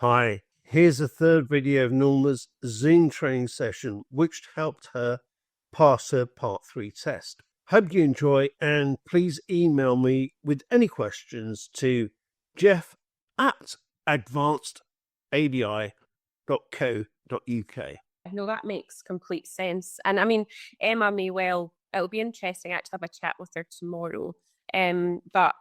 Hi, here's a third video of Norma's Zoom training session, which helped her pass her Part 3 test. Hope you enjoy, and please email me with any questions to jeff@advancedadi.co.uk. No, that makes complete sense. And I mean, Emma may well, it'll be interesting actually to have a chat with her tomorrow. But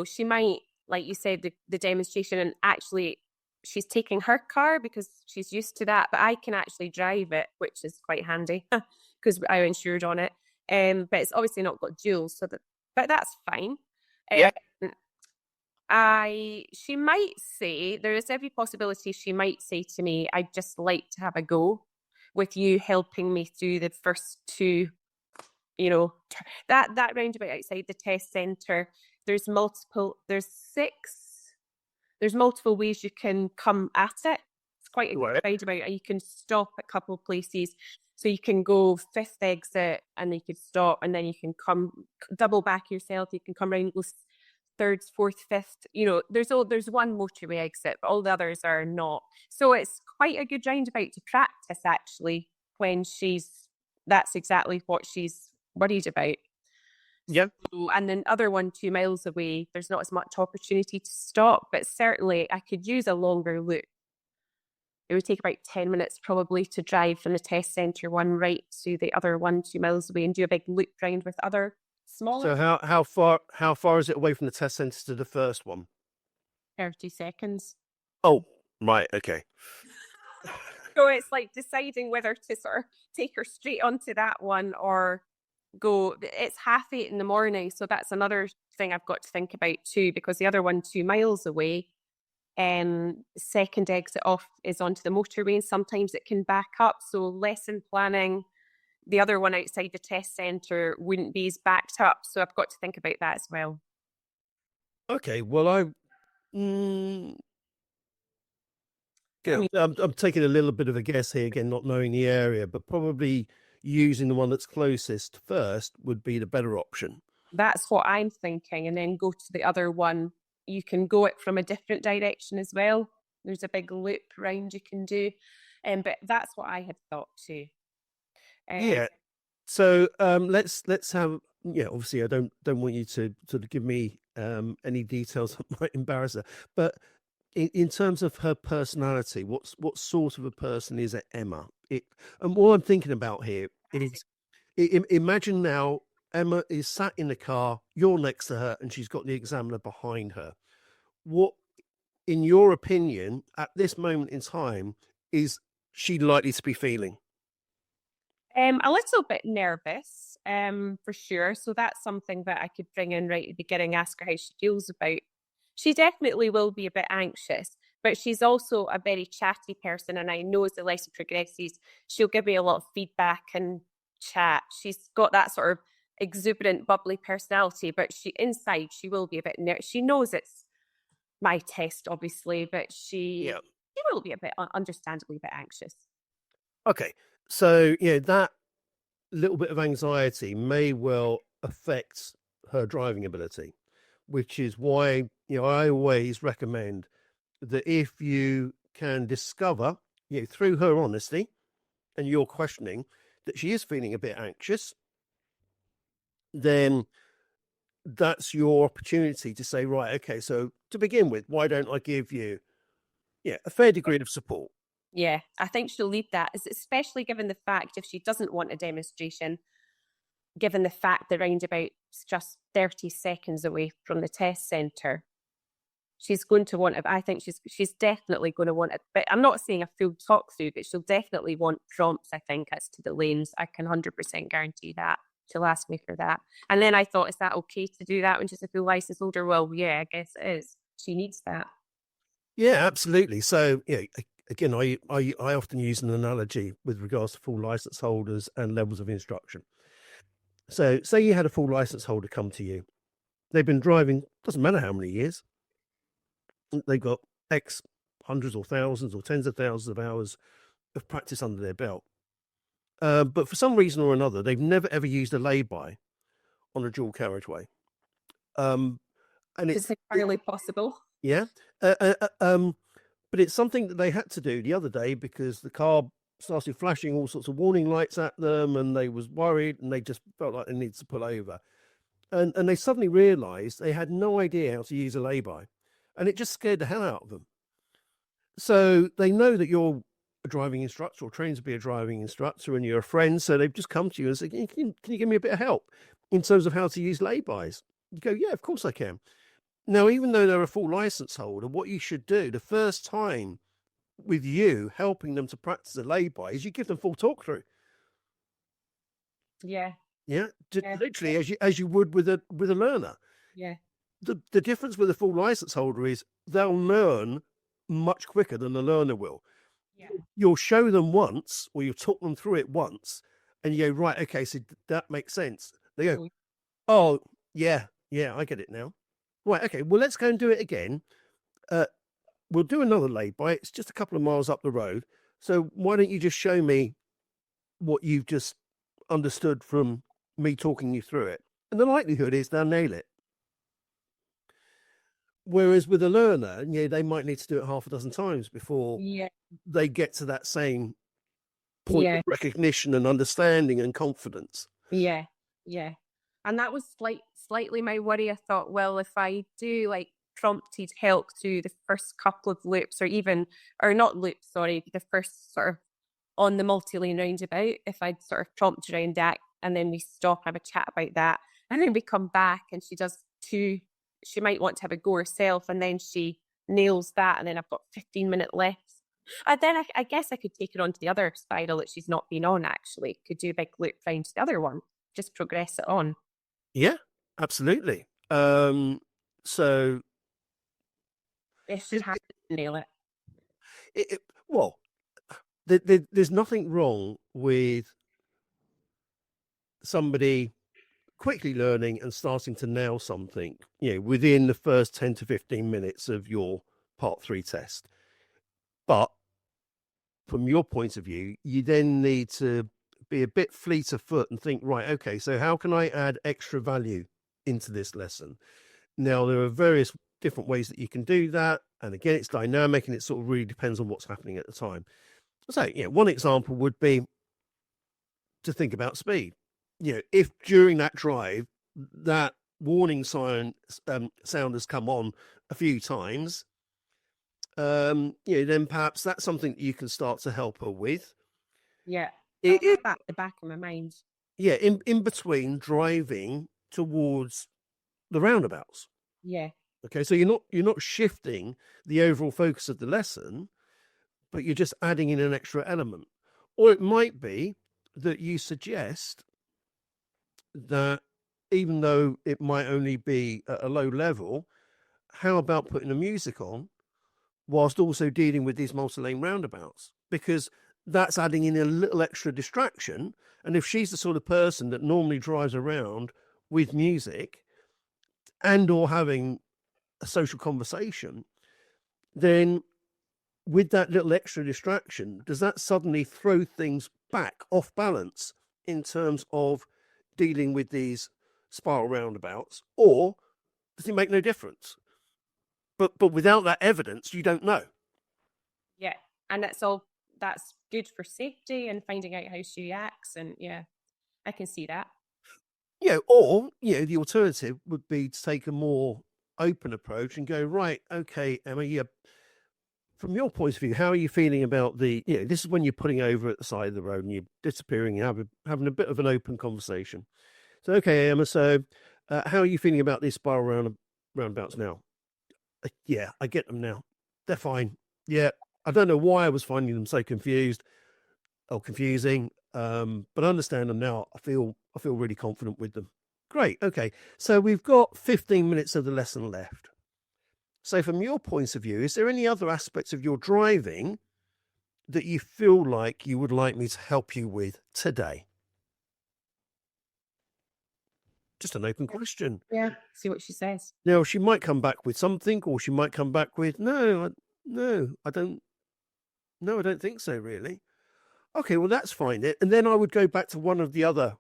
she might, like you said, the demonstration, and actually she's taking her car because she's used to that, but I can actually drive it, which is quite handy because I'm insured on it. But it's obviously not got dual, but that's fine. Yeah. She might say, there is every possibility she might say to me, I'd just like to have a go with you helping me through the first two, that roundabout outside the test centre. There's multiple ways you can come at it. It's quite a good roundabout, and you can stop at a couple of places. So you can go fifth exit and you can stop, and then you can come double back yourself. You can come around third, fourth, fifth. There's one motorway exit, but all the others are not. So it's quite a good roundabout to practice actually when that's exactly what she's worried about. Yeah. So, and then other one 2 miles away, there's not as much opportunity to stop, but certainly I could use a longer loop. It would take about 10 minutes probably to drive from the test centre one right to the other one 2 miles away and do a big loop round with other smaller. So how far is it away from the test centre to the first one? 30 seconds. Oh, right, okay. So it's like deciding whether to sort of take her straight onto that one or go. It's 8:30 in the morning, so that's another thing I've got to think about too, because the other one 2 miles away, second exit off is onto the motorway, and sometimes it can back up. So lesson planning, the other one outside the test centre wouldn't be as backed up. So I've got to think about that as well. Okay, well, I'm taking a little bit of a guess here, again, not knowing the area, but probably using the one that's closest first would be the better option. That's what I'm thinking, and then go to the other one. You can go it from a different direction as well. There's a big loop round you can do, but that's what I had thought too. Yeah. So let's have. Yeah, obviously, I don't want you to sort of give me any details that might embarrass her, but in terms of her personality, what sort of a person is Emma? And what I'm thinking about here is, imagine now Emma is sat in the car, you're next to her, and she's got the examiner behind her. What, in your opinion, at this moment in time, is she likely to be feeling? A little bit nervous, for sure. So that's something that I could bring in right at the beginning, ask her how she feels about. She definitely will be a bit anxious, but she's also a very chatty person. And I know as the lesson progresses, she'll give me a lot of feedback and chat. She's got that sort of exuberant, bubbly personality, but inside she will be a bit nervous. She knows it's my test, obviously, but she will be a bit, understandably, a bit anxious. Okay, so that little bit of anxiety may well affect her driving ability, which is why I always recommend that if you can discover through her honesty and your questioning that she is feeling a bit anxious, then that's your opportunity to say, right, okay, so to begin with, why don't I give you a fair degree of support? Yeah, I think she'll leave that, especially given the fact if she doesn't want a demonstration, given the fact the roundabout's just 30 seconds away from the test centre, she's going to want it. I think she's definitely going to want it. But I'm not saying a full talk through, but she'll definitely want prompts, I think, as to the lanes. I can 100% guarantee that. She'll ask me for that. And then I thought, is that okay to do that when she's a full licence holder? Well, yeah, I guess it is. She needs that. Yeah, absolutely. So, again, I often use an analogy with regards to full license holders and levels of instruction. So, say you had a full license holder come to you. They've been driving, doesn't matter how many years. They've got X hundreds or thousands or tens of thousands of hours of practice under their belt. But for some reason or another, they've never ever used a lay-by on a dual carriageway. And It's entirely possible. Yeah. But it's something that they had to do the other day because the car started flashing all sorts of warning lights at them, and they was worried, and they just felt like they needed to pull over. And they suddenly realised they had no idea how to use a lay-by, and it just scared the hell out of them. So they know that you're a driving instructor or trained to be a driving instructor, and you're a friend. So they've just come to you and said, can you give me a bit of help in terms of how to use lay-bys? You go, yeah, of course I can. Now, even though they're a full license holder, what you should do the first time with you helping them to practice a lay-by is you give them full talk through. Yeah. Yeah, Yeah. literally as you would with a learner. Yeah. The difference with a full license holder is they'll learn much quicker than the learner will. Yeah. You'll show them once, or you'll talk them through it once, and you go, right, okay, so that makes sense. They go, Mm. oh, yeah, I get it now. Right, okay, well, let's go and do it again. We'll do another lay-by. It's just a couple of miles up the road. So why don't you just show me what you've just understood from me talking you through it? And the likelihood is they'll nail it. Whereas with a learner, they might need to do it half a dozen times before Yeah. they get to that same point Yeah. of recognition and understanding and confidence. Yeah. Yeah. And that was slightly my worry. I thought, well, if I do like prompted help through the first couple of loops, or not loops, sorry, the first sort of on the multi-lane roundabout, if I'd sort of prompt around that and then we stop, have a chat about that, and then we come back and she does two, she might want to have a go herself and then she nails that and then I've got 15-minute left. And then I guess I could take her onto the other spiral that she's not been on actually. Could do a big loop round to the other one, just progress it on. Yeah, absolutely. So If she it, has to nail it. well, there's nothing wrong with somebody quickly learning and starting to nail something, within the first 10 to 15 minutes of your part 3 test. But from your point of view, you then need to be a bit fleet of foot and think, right, okay, so how can I add extra value into this lesson? Now, there are various different ways that you can do that. And again, it's dynamic and it sort of really depends on what's happening at the time. So, one example would be to think about speed. If during that drive, that warning sign sound has come on a few times, then perhaps that's something that you can start to help her with. Yeah. I'll have that at the back of my mind. Yeah, in between driving towards the roundabouts. Yeah. Okay, so you're not shifting the overall focus of the lesson, but you're just adding in an extra element. Or it might be that you suggest that even though it might only be at a low level, how about putting the music on whilst also dealing with these multi-lane roundabouts? Because that's adding in a little extra distraction. And if she's the sort of person that normally drives around with music and or having a social conversation, then with that little extra distraction, does that suddenly throw things back off balance in terms of dealing with these spiral roundabouts, or does it make no difference? But without that evidence, you don't know. Yeah. And that's good for safety and finding out how she reacts. And yeah, I can see that. Or the alternative would be to take a more open approach and go, right, okay, Emma, from your point of view, how are you feeling about this is when you're putting over at the side of the road and you're disappearing and having a bit of an open conversation. So, okay, Emma, so how are you feeling about these spiral roundabouts now? Yeah, I get them now. They're fine. Yeah, I don't know why I was finding them so confusing, but I understand them now. I feel really confident with them. Great. Okay, so we've got 15 minutes of the lesson left. So from your point of view, is there any other aspects of your driving that you feel like you would like me to help you with today? Just an open question. Yeah. See what she says. Now, she might come back with something, or she might come back with, no, I don't think so, really. Okay, well, that's fine. And then I would go back to one of the other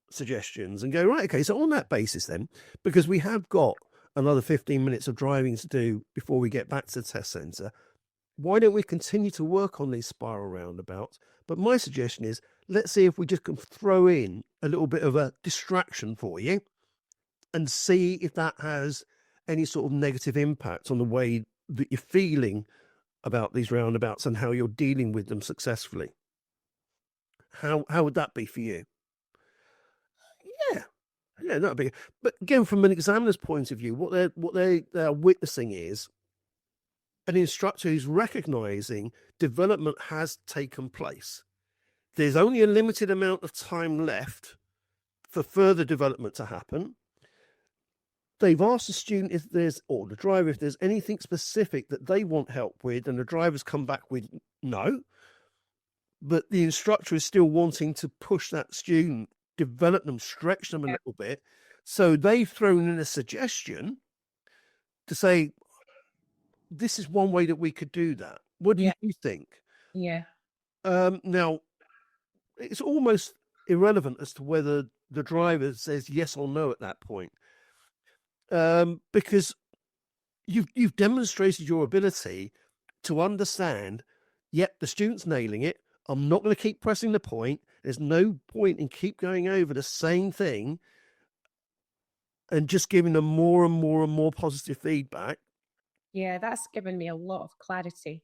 suggestions and go, right, okay, so on that basis then, because we have got another 15 minutes of driving to do before we get back to the test centre, why don't we continue to work on these spiral roundabouts? But my suggestion is, let's see if we just can throw in a little bit of a distraction for you and see if that has any sort of negative impact on the way that you're feeling about these roundabouts and how you're dealing with them successfully. How would that be for you? Yeah, yeah, that'd be. But again, from an examiner's point of view, what they're witnessing is an instructor who's recognizing development has taken place. There's only a limited amount of time left for further development to happen. They've asked the student if there's, or the driver, if there's anything specific that they want help with, and the driver's come back with no. But the instructor is still wanting to push that student, develop them, stretch them a little bit. So they've thrown in a suggestion to say, this is one way that we could do that. What do you think? Yeah. Now, it's almost irrelevant as to whether the driver says yes or no at that point, because you've demonstrated your ability to understand. Yep, the student's nailing it. I'm not going to keep pressing the point. There's no point in keep going over the same thing and just giving them more and more and more positive feedback. Yeah, that's given me a lot of clarity.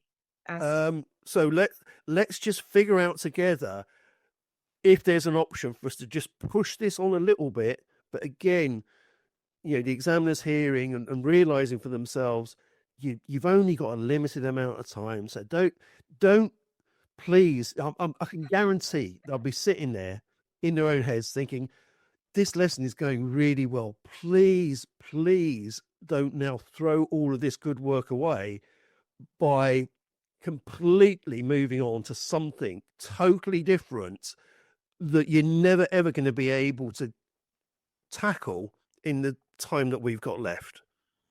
So let's just figure out together if there's an option for us to just push this on a little bit. But again, the examiner's hearing and realizing for themselves, you've only got a limited amount of time. So don't please. I can guarantee they'll be sitting there in their own heads thinking, this lesson is going really well. Please, please don't now throw all of this good work away by completely moving on to something totally different that you're never ever going to be able to tackle in the time that we've got left.